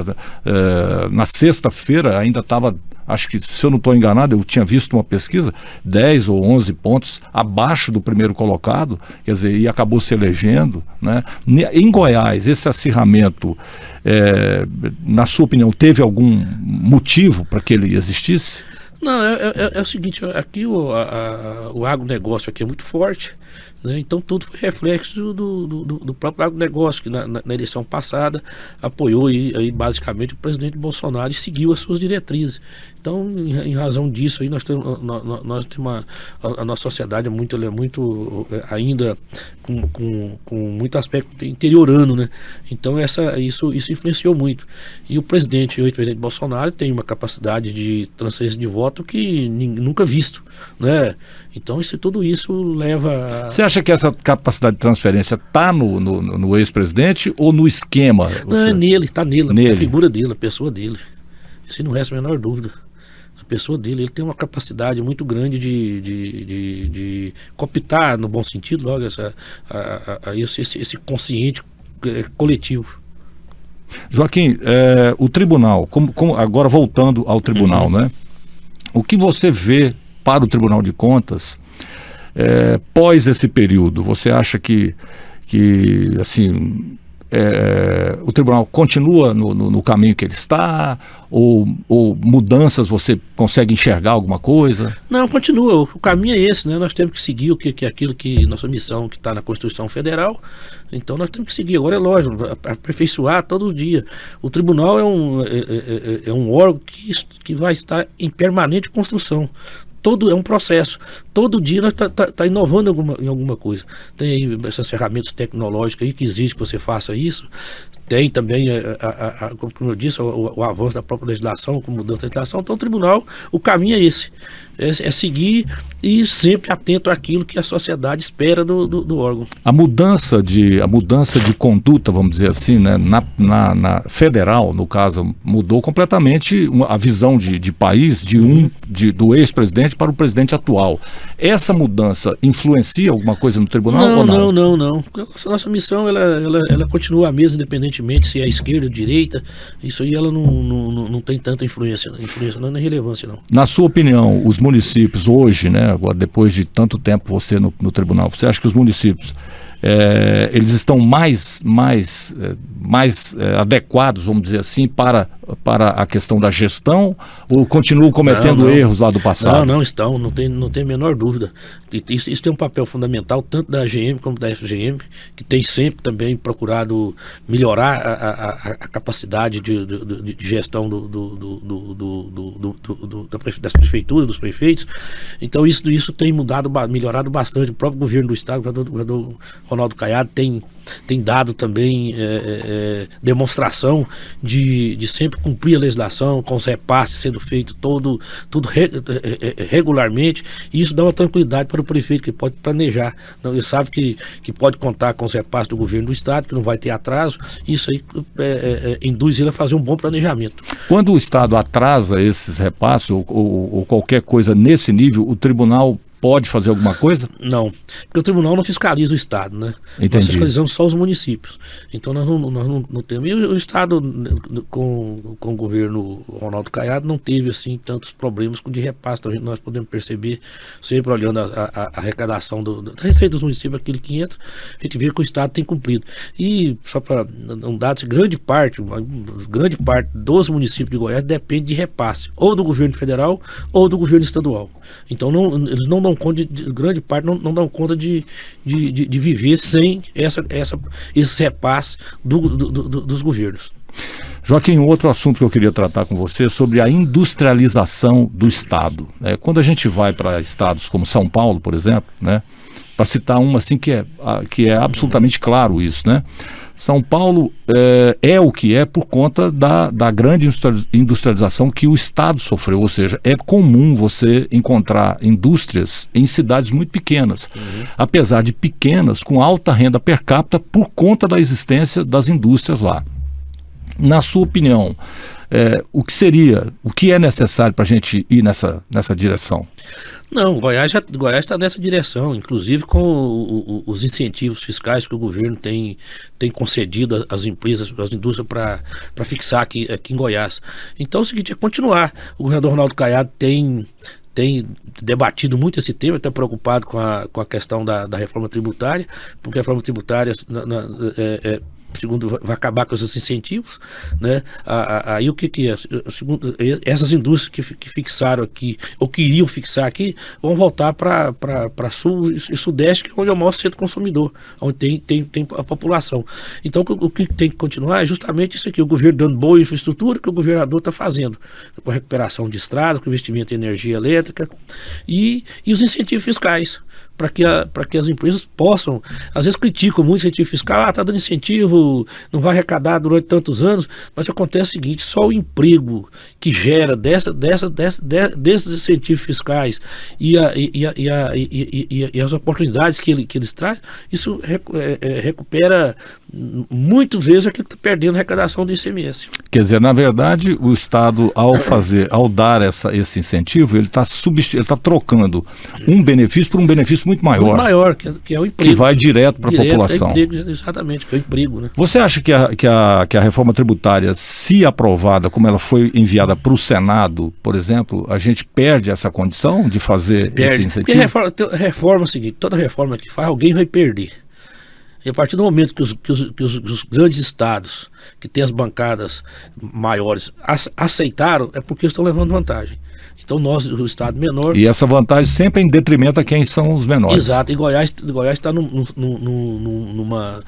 na sexta-feira, ainda estava acho que, se eu não estou enganado, eu tinha visto uma pesquisa, 10 ou 11 pontos abaixo do primeiro colocado, quer dizer, e acabou se elegendo, né? Em Goiás, esse acirramento, na sua opinião, teve algum motivo para que ele existisse? Não, é o seguinte, aqui o agronegócio aqui é muito forte, né? Então tudo foi reflexo do próprio agronegócio, que na eleição passada apoiou aí basicamente o presidente Bolsonaro e seguiu as suas diretrizes. Então, em razão disso, aí nós temos a nossa sociedade ela é muito ainda com muito aspecto interiorano, né? Então isso influenciou muito. E o presidente Bolsonaro tem uma capacidade de transferência de voto que nunca visto, né? Então tudo isso leva... Você acha que essa capacidade de transferência está no ex-presidente ou no esquema? Não, é nele, está nele, a figura dele, a pessoa dele. Isso não resta a menor dúvida. A pessoa dele, ele tem uma capacidade muito grande de cooptar, no bom sentido, logo esse consciente coletivo. Joaquim, o tribunal, agora voltando ao tribunal, né? O que você vê para o Tribunal de Contas pós esse período? Você acha que assim, o tribunal continua no caminho que ele está, ou mudanças, você consegue enxergar alguma coisa? Não, continua, o caminho é esse, né? Nós temos que seguir aquilo que nossa missão que está na Constituição Federal, então nós temos que seguir. Agora é lógico, aperfeiçoar todo dia. O tribunal é um órgão que vai estar em permanente construção. É um processo. Todo dia nós tá inovando em alguma coisa. Tem aí essas ferramentas tecnológicas aí que exigem que você faça isso. Tem também, como eu disse, o avanço da própria legislação, com mudança da legislação. Então o tribunal, o caminho é esse. É seguir e sempre atento àquilo que a sociedade espera do órgão. A mudança de conduta, vamos dizer assim, né, na federal, no caso, mudou completamente a visão de país do ex-presidente para o presidente atual. Essa mudança influencia alguma coisa no tribunal ou não? Não. Nossa missão ela continua a mesma, independentemente se é esquerda ou direita. Isso aí ela não tem tanta influência não é relevância não. Na sua opinião, os municípios hoje, né, agora depois de tanto tempo você no tribunal, você acha que os municípios eles estão mais adequados, vamos dizer assim, para a questão da gestão, ou continuam cometendo erros lá do passado? Não estão, não tem a menor dúvida. Isso tem um papel fundamental, tanto da AGM como da FGM, que tem sempre também procurado melhorar a capacidade de gestão das prefeituras, dos prefeitos. Então isso tem melhorado bastante. O próprio governo do estado, o governador Ronaldo Caiado, tem dado também demonstração de sempre cumprir a legislação, com os repasses sendo feito tudo regularmente, e isso dá uma tranquilidade para o prefeito, que pode planejar. Ele sabe que pode contar com os repasses do governo do estado, que não vai ter atraso. Isso aí induz ele a fazer um bom planejamento. Quando o estado atrasa esses repasses ou qualquer coisa nesse nível, o tribunal pode fazer alguma coisa? Não, porque o tribunal não fiscaliza o estado, né? Entendi. Nós fiscalizamos só os municípios. Então nós não temos. E o estado, com o governo Ronaldo Caiado, não teve assim tantos problemas de repasse. Então, nós podemos perceber, sempre olhando a arrecadação da receita dos municípios, aquilo que entra, a gente vê que o estado tem cumprido. E só para um dado, grande parte dos municípios de Goiás depende de repasse, ou do governo federal ou do governo estadual. Então eles não dão conta, grande parte não dão conta de viver sem esse repasse dos governos. Joaquim, outro assunto que eu queria tratar com você é sobre a industrialização do estado. Quando a gente vai para estados como São Paulo, por exemplo, né, para citar uma assim que é absolutamente claro isso, né? São Paulo é o que é por conta da grande industrialização que o estado sofreu, ou seja, é comum você encontrar indústrias em cidades muito pequenas, apesar de pequenas, com alta renda per capita por conta da existência das indústrias lá. Na sua opinião, o que é necessário para a gente ir nessa direção? Não, Goiás está nessa direção, inclusive com os incentivos fiscais que o governo tem concedido às empresas, às indústrias para fixar aqui em Goiás. Então é o seguinte, é continuar. O governador Ronaldo Caiado tem debatido muito esse tema, está preocupado com a questão da reforma tributária, porque a reforma tributária segundo, vai acabar com esses incentivos, né? Aí o que é? Segundo, essas indústrias que fixaram aqui, ou que iriam fixar aqui, vão voltar para sul e sudeste, que é onde é o maior centro consumidor, onde tem a população. Então o que tem que continuar é justamente isso aqui, o governo dando boa infraestrutura que o governador está fazendo, com a recuperação de estradas, com investimento em energia elétrica e os incentivos fiscais, para que as empresas possam, às vezes criticam muito o incentivo fiscal, está dando incentivo, não vai arrecadar durante tantos anos, mas acontece o seguinte, só o emprego que gera desses incentivos fiscais e as oportunidades que eles trazem, isso recupera muitas vezes aquilo que está perdendo a arrecadação do ICMS. Quer dizer, na verdade, o Estado, ao dar esse incentivo, ele está trocando um benefício por um benefício muito maior. Muito maior, que é o emprego. Que vai direto para a população. Emprego, exatamente, que é o emprego, né? Você acha que a reforma tributária, se aprovada, como ela foi enviada para o Senado, por exemplo, a gente perde essa condição de fazer esse incentivo? Porque reforma é o seguinte, toda reforma que faz, alguém vai perder. E a partir do momento que os grandes estados, que têm as bancadas maiores, aceitaram, é porque estão levando vantagem. Então nós, o estado menor... E essa vantagem sempre é em detrimento a quem são os menores. Exato, e Goiás está numa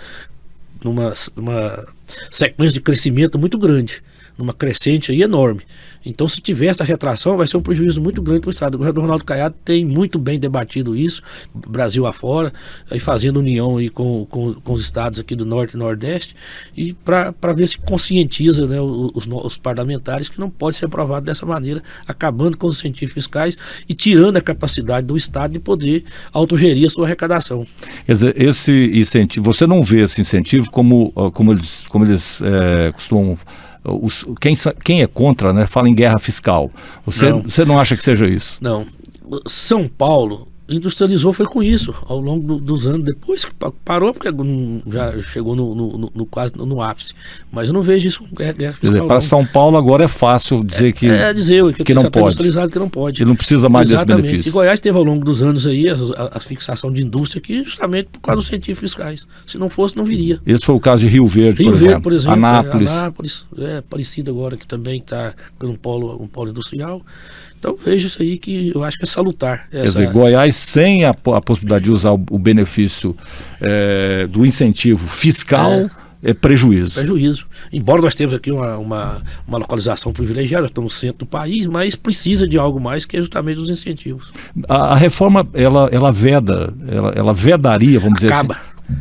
sequência de crescimento muito grande, numa crescente aí enorme. Então, se tiver essa retração, vai ser um prejuízo muito grande para o Estado. O governador Ronaldo Caiado tem muito bem debatido isso, Brasil afora, aí fazendo união aí com os estados aqui do Norte e Nordeste, e para ver se conscientiza, né, os parlamentares que não pode ser aprovado dessa maneira, acabando com os incentivos fiscais e tirando a capacidade do Estado de poder autogerir a sua arrecadação. Quer dizer, esse incentivo, você não vê esse incentivo como eles costumam... Quem é contra, né, fala em guerra fiscal. Você não acha que seja isso? Não. São Paulo industrializou foi com isso ao longo dos anos, depois que parou, porque já chegou quase no ápice. Mas eu não vejo isso com guerra fiscal. Quer dizer, para São Paulo agora é fácil dizer que não pode. Que não pode. Que não precisa mais desse benefício. E Goiás teve ao longo dos anos aí a fixação de indústria aqui justamente por causa dos incentivos fiscais. Se não fosse, não viria. Esse foi o caso de Rio Verde, por exemplo. Anápolis. Parecido agora, que também está com um polo industrial. Então vejo isso aí que eu acho que é salutar. Quer dizer, Goiás sem a possibilidade de usar o benefício do incentivo fiscal é prejuízo. Prejuízo. Embora nós temos aqui uma localização privilegiada, nós estamos no centro do país, mas precisa de algo mais que é justamente os incentivos. A reforma, ela vedaria, vamos dizer assim,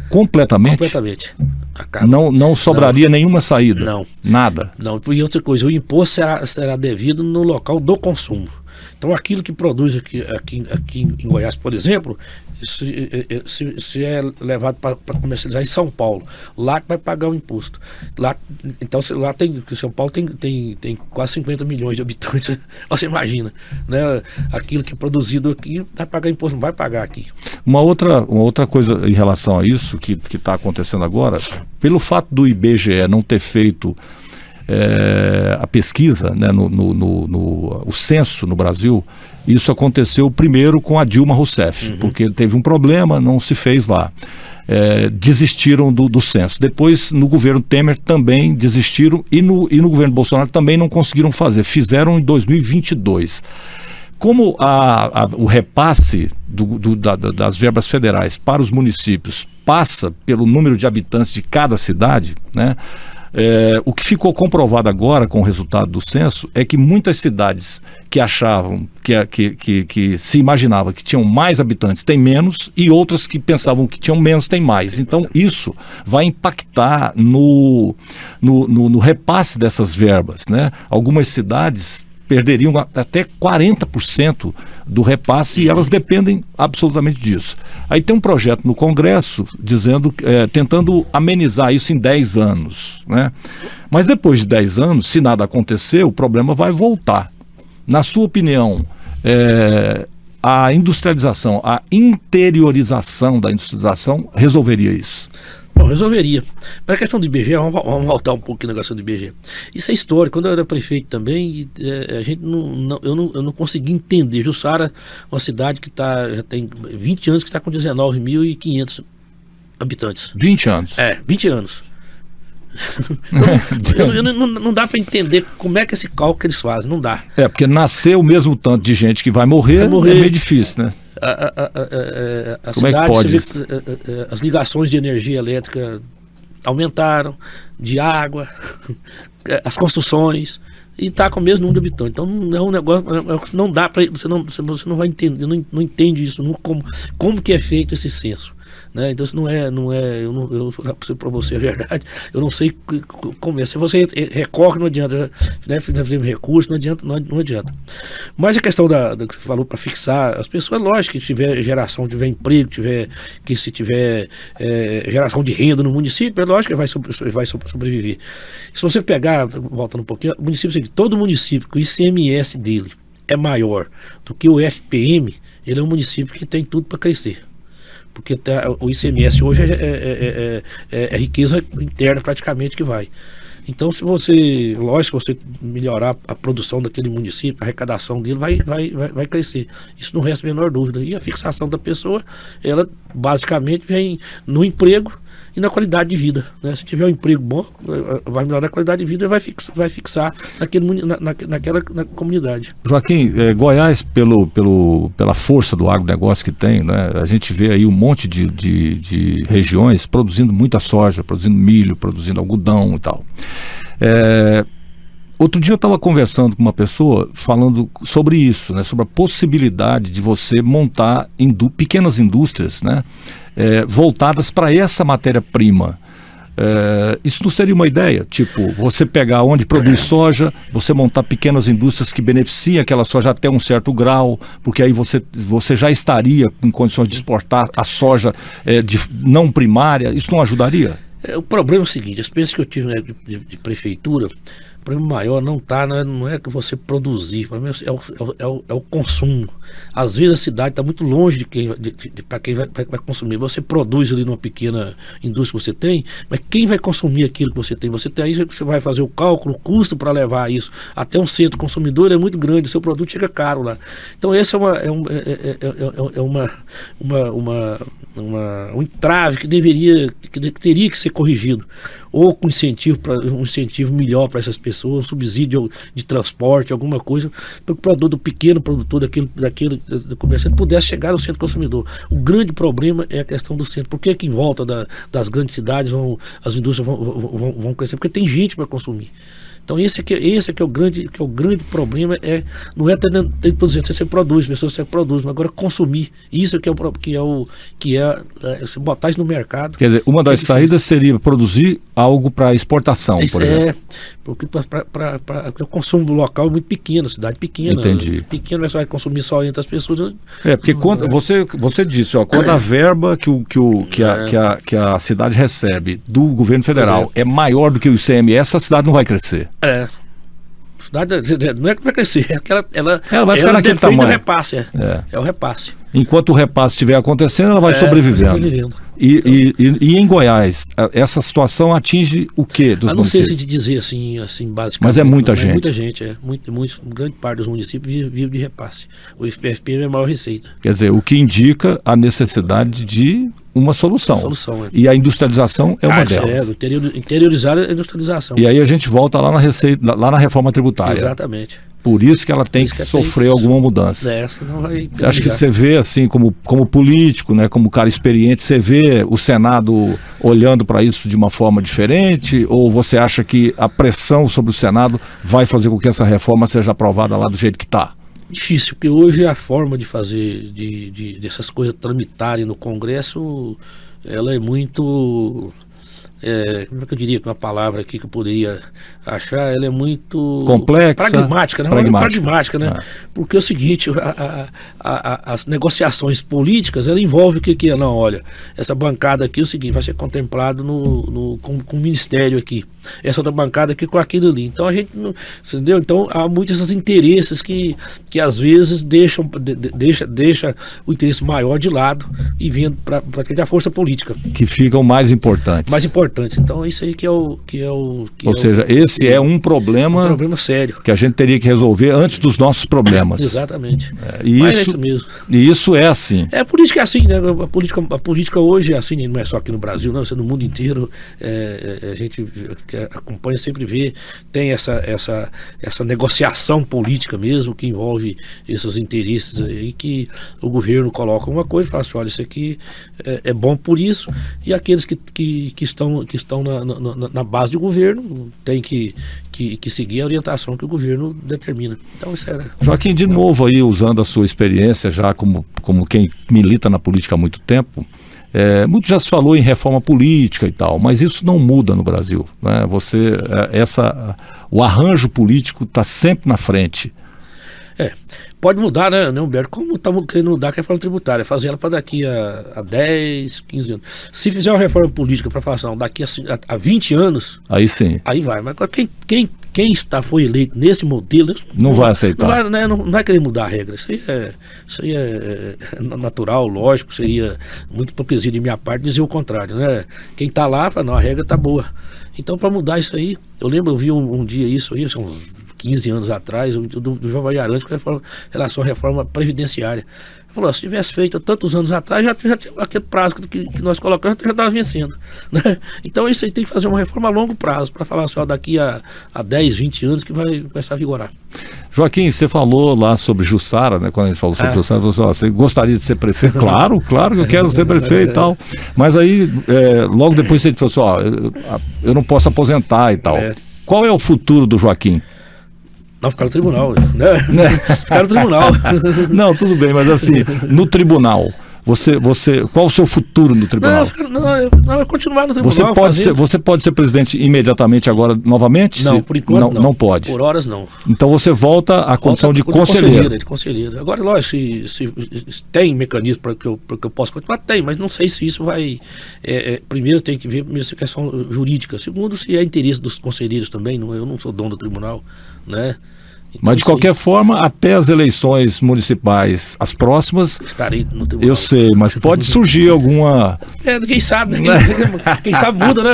completamente? Completamente. Acaba. Não sobraria nenhuma saída? Não. Nada? Não. E outra coisa, o imposto será devido no local do consumo. Então aquilo que produz aqui em Goiás, por exemplo, se é levado para comercializar em São Paulo, lá que vai pagar o imposto. Então lá São Paulo tem quase 50 milhões de habitantes, você imagina, né? Aquilo que é produzido aqui vai pagar imposto, não vai pagar aqui. Uma outra coisa em relação a isso que está acontecendo agora, pelo fato do IBGE não ter feito a pesquisa, né, o censo no Brasil, isso aconteceu primeiro com a Dilma Rousseff, porque teve um problema, não se fez lá. Desistiram do censo. Depois, no governo Temer também desistiram e no governo Bolsonaro também não conseguiram fazer. Fizeram em 2022. Como o repasse das verbas federais para os municípios passa pelo número de habitantes de cada cidade, né? O que ficou comprovado agora com o resultado do censo é que muitas cidades que achavam, que se imaginava que tinham mais habitantes têm menos, e outras que pensavam que tinham menos têm mais. Então isso vai impactar no repasse dessas verbas, né? Algumas cidades perderiam até 40% do repasse e elas dependem absolutamente disso. Aí tem um projeto no Congresso dizendo, tentando amenizar isso em 10 anos, né? Mas depois de 10 anos, se nada acontecer, o problema vai voltar. Na sua opinião, a industrialização, a interiorização da industrialização resolveria isso? Bom, resolveria. Para a questão do IBGE, vamos voltar um pouquinho na questão do IBGE. Isso é histórico. Quando eu era prefeito também, a gente eu não consegui entender. Jussara, uma cidade que já tem 20 anos, que está com 19.500 habitantes. 20 anos? 20 anos. Não dá para entender como é que esse cálculo eles fazem, não dá. Porque nascer o mesmo tanto de gente que vai morrer é meio difícil, né? Como cidade, é que pode? As ligações de energia elétrica aumentaram, de água, as construções, e está com o mesmo número de habitantes. Então não é um negócio, não dá para você não vai entender, não entende isso, como que é feito esse censo. Né? Então isso não é eu falar para você a verdade, eu não sei como é. Se você recorre, não adianta, né? Fizemos recurso, não adianta. Mas a questão da que você falou para fixar as pessoas, lógico que tiver geração, tiver emprego, se tiver geração de renda no município, é lógico que vai sobreviver. Se você pegar, voltando um pouquinho, todo município que o ICMS dele é maior do que o FPM, ele é um município que tem tudo para crescer. Porque o ICMS hoje é riqueza interna praticamente que vai. Então, lógico, se você melhorar a produção daquele município, a arrecadação dele vai crescer. Isso não resta a menor dúvida. E a fixação da pessoa, ela basicamente vem no emprego e na qualidade de vida, né? Se tiver um emprego bom, vai melhorar a qualidade de vida e vai fixar naquela comunidade. Joaquim, Goiás, pela força do agronegócio que tem, né? A gente vê aí um monte de regiões produzindo muita soja, produzindo milho, produzindo algodão e tal. Outro dia eu estava conversando com uma pessoa falando sobre isso, né? Sobre a possibilidade de você montar pequenas indústrias, né? Voltadas para essa matéria-prima. Isso não seria uma ideia? Tipo, você pegar onde produz soja, você montar pequenas indústrias que beneficiem aquela soja até um certo grau, porque aí você já estaria em condições de exportar a soja não primária. Isso não ajudaria? O problema é o seguinte, a experiência que eu tive, né, de prefeitura, o problema maior não é que você produzir, o problema é o consumo. Às vezes a cidade está muito longe para quem vai consumir. Você produz ali numa pequena indústria que você tem, mas quem vai consumir aquilo que você tem? Aí você vai fazer o cálculo, o custo para levar isso até um centro consumidor é muito grande, o seu produto chega caro lá. Então esse um entrave que teria que ser corrigido, ou com um incentivo melhor para essas pessoas, um subsídio de transporte, alguma coisa, para que o pequeno produtor daquele comerciante pudesse chegar ao centro consumidor. O grande problema é a questão do centro. Por que em volta das grandes cidades as indústrias vão crescer? Porque tem gente para consumir. Então esse é o grande problema, não é ter que produzir, você produz, pessoas que produzem, mas agora consumir, isso se botar isso no mercado. Quer dizer, uma das saídas seria produzir algo para exportação, por exemplo. Porque o consumo do local é muito pequeno, cidade pequena. Entendi. Pequeno, você vai consumir só entre as pessoas. Porque quando você disse, quando a verba que a cidade recebe do governo federal é maior do que o ICMS, a cidade não vai crescer. A cidade não é que vai crescer, é que ela vai ficar naquele tamanho. Do repasse, é o repasse. Enquanto o repasse estiver acontecendo, ela vai sobrevivendo. E em Goiás, essa situação atinge o quê dos municípios? Não sei se te dizer assim basicamente. Mas é muita gente. É muita gente, grande parte dos municípios vive de repasse. O FPM é a maior receita. Quer dizer, o que indica a necessidade de uma solução. E a industrialização é uma delas. Interiorizar a industrialização. E aí a gente volta lá na reforma tributária. Exatamente. Por isso que ela tem que sofrer alguma mudança. Você acha que você vê assim, como político, né, como cara experiente, você vê o Senado olhando para isso de uma forma diferente? Ou você acha que a pressão sobre o Senado vai fazer com que essa reforma seja aprovada lá do jeito que está? Difícil, porque hoje a forma de fazer, dessas coisas tramitarem no Congresso, ela é muito como é que eu diria que uma palavra aqui que eu poderia achar, ela é muito complexa, pragmática, né? Pragmática, né? Porque é o seguinte, as negociações políticas, ela envolve o que é? Não, olha, essa bancada aqui é o seguinte, vai ser contemplado com o ministério aqui, essa outra bancada aqui com aquilo ali. Então a gente não, entendeu? Então há muitos esses interesses que às vezes deixa o interesse maior de lado e vindo para a força política. Que ficam mais importantes. Mais importantes. Então isso aí que é o... Ou seja, esse é um problema... Um problema sério. Que a gente teria que resolver antes dos nossos problemas. Exatamente. Mas é isso mesmo. E isso é assim. A política é assim, né? A política hoje é assim, não é só aqui no Brasil, não, isso é no mundo inteiro. A gente que acompanha sempre vê, tem essa negociação política mesmo, que envolve esses interesses aí, que o governo coloca uma coisa e fala assim, olha, isso aqui é bom por isso, e aqueles que estão na base do governo têm que seguir a orientação que o governo determina. Então isso era... Joaquim, de novo aí, usando a sua experiência já como quem milita na política há muito tempo, muito já se falou em reforma política e tal, mas isso não muda no Brasil, né? O arranjo político está sempre na frente. Pode mudar, né, Humberto? Como estamos querendo mudar a reforma tributária, fazer ela para daqui a 10, 15 anos. Se fizer uma reforma política para falar assim, daqui a 20 anos, aí sim. Aí vai. Mas quem foi eleito nesse modelo não vai aceitar. Não vai querer mudar a regra. Isso aí é natural, lógico. Seria muito hipocrisia de minha parte dizer o contrário, né? Quem está lá fala, não, a regra está boa. Então, para mudar isso aí, eu vi um dia isso aí, são 15 anos atrás, do João Valharantes com relação à reforma previdenciária. Ele falou, se tivesse feito há tantos anos atrás, já tinha aquele prazo que nós colocamos, já estava vencendo, né? Então isso aí tem que fazer uma reforma a longo prazo, para falar assim, daqui a 10, 20 anos que vai começar a vigorar. Joaquim, você falou lá sobre Jussara, né? Quando a gente falou sobre Jussara, você falou assim, você gostaria de ser prefeito? Claro que eu quero ser prefeito e tal. Mas aí, logo depois você falou assim, eu não posso aposentar e tal. Qual é o futuro do Joaquim? Não, ficar no tribunal, né? Ficar no tribunal. Não, tudo bem, mas assim, no tribunal, qual o seu futuro no tribunal? Não, eu continuar no tribunal. Você pode ser presidente imediatamente agora, novamente? Não, por enquanto não pode. Por horas não. Então você volta à condição de conselheiro. De conselheiro. Agora, lógico, se tem mecanismo para que eu possa continuar, tem, mas não sei se isso vai... primeiro tem que ver essa questão jurídica. Segundo, se é interesse dos conselheiros também, eu não sou dono do tribunal, né? Então, mas de qualquer forma, até as eleições municipais, as próximas, estarei no tribunal. Eu sei, mas pode surgir alguma... Quem sabe, né? Quem sabe muda,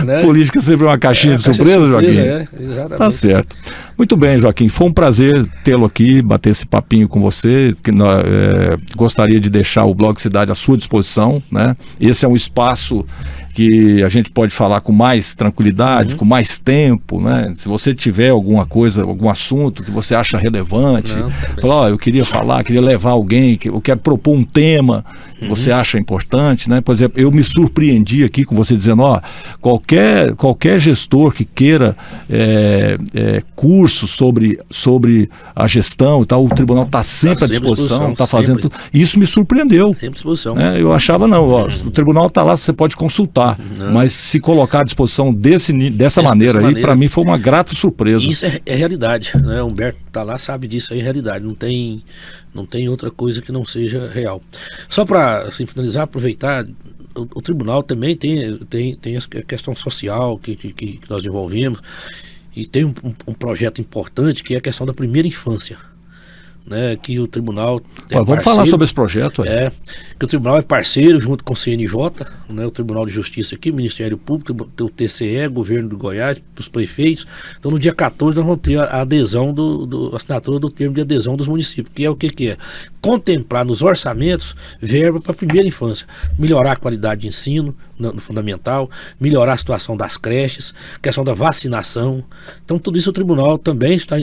né? Política sempre é uma caixinha de surpresa, Joaquim. Exatamente. Tá certo. Muito bem, Joaquim, foi um prazer tê-lo aqui, bater esse papinho com você. Gostaria de deixar o Blog Cidade à sua disposição, né? Esse é um espaço que a gente pode falar com mais tranquilidade, com mais tempo, né? Se você tiver alguma coisa, algum assunto que você acha relevante, fala, eu queria falar, queria levar alguém, eu quero propor um tema que você acha importante, né? Por exemplo, eu me surpreendi aqui com você dizendo, qualquer gestor que queira curso sobre a gestão e tal, o tribunal está sempre à disposição, está fazendo tudo. Isso me surpreendeu. Sempre à disposição. Eu achava, o tribunal está lá, você pode consultar. Mas se colocar à disposição dessa maneira aí, para mim foi uma grata surpresa. Isso é realidade, né? O Humberto está lá, sabe disso aí, é realidade. Não tem outra coisa que não seja real. Só para assim, finalizar, aproveitar, o tribunal também tem a questão social que nós desenvolvemos, e tem um projeto importante que é a questão da primeira infância. Né, que o tribunal vamos falar sobre esse projeto que o tribunal é parceiro junto com o CNJ, né, o Tribunal de Justiça aqui, o Ministério Público, o TCE, Governo do Goiás, os prefeitos. Então no dia 14 nós vamos ter a adesão a assinatura do termo de adesão dos municípios, que é o que é? Contemplar nos orçamentos verba para a primeira infância, melhorar a qualidade de ensino no fundamental, melhorar a situação das creches, questão da vacinação. Então tudo isso o tribunal também está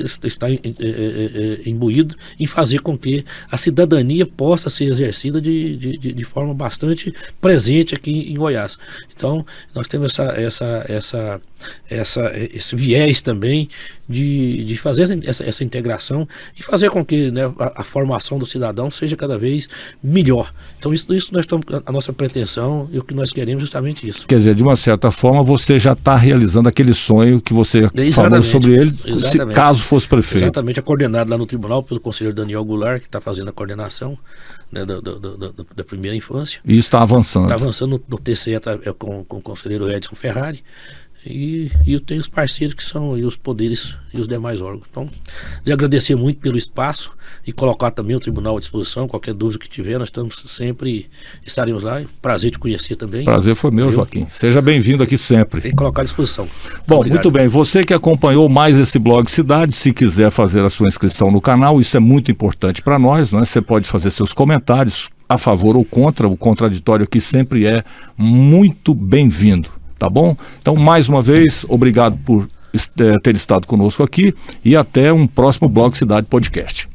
imbuído em fazer com que a cidadania possa ser exercida de forma bastante presente aqui em Goiás. Então nós temos esse viés também de fazer essa integração e fazer com que, né, a formação do cidadão seja cada vez melhor. Então isso nós estamos, a nossa pretensão e o que nós queremos é justamente isso. Quer dizer, de uma certa forma, você já está realizando aquele sonho que você falou sobre ele, caso fosse prefeito. Exatamente, é coordenado lá no tribunal pelo conselheiro Daniel Goulart, que está fazendo a coordenação, né, da primeira infância. E está avançando. Está avançando no TCE com o conselheiro Edson Ferrari. E eu tenho os parceiros que são e os poderes e os demais órgãos. Então, eu agradecer muito pelo espaço e colocar também o tribunal à disposição. Qualquer dúvida que tiver, nós estaremos lá. Prazer te conhecer também. Prazer foi meu, Joaquim. Seja bem-vindo aqui sempre. Tem que colocar à disposição. Bom, muito bem. Você que acompanhou mais esse Blog Cidade, se quiser fazer a sua inscrição no canal, isso é muito importante para nós, né? Você pode fazer seus comentários a favor ou contra. O contraditório aqui sempre é muito bem-vindo. Tá bom? Então, mais uma vez, obrigado por ter estado conosco aqui e até um próximo Blog Cidade Podcast.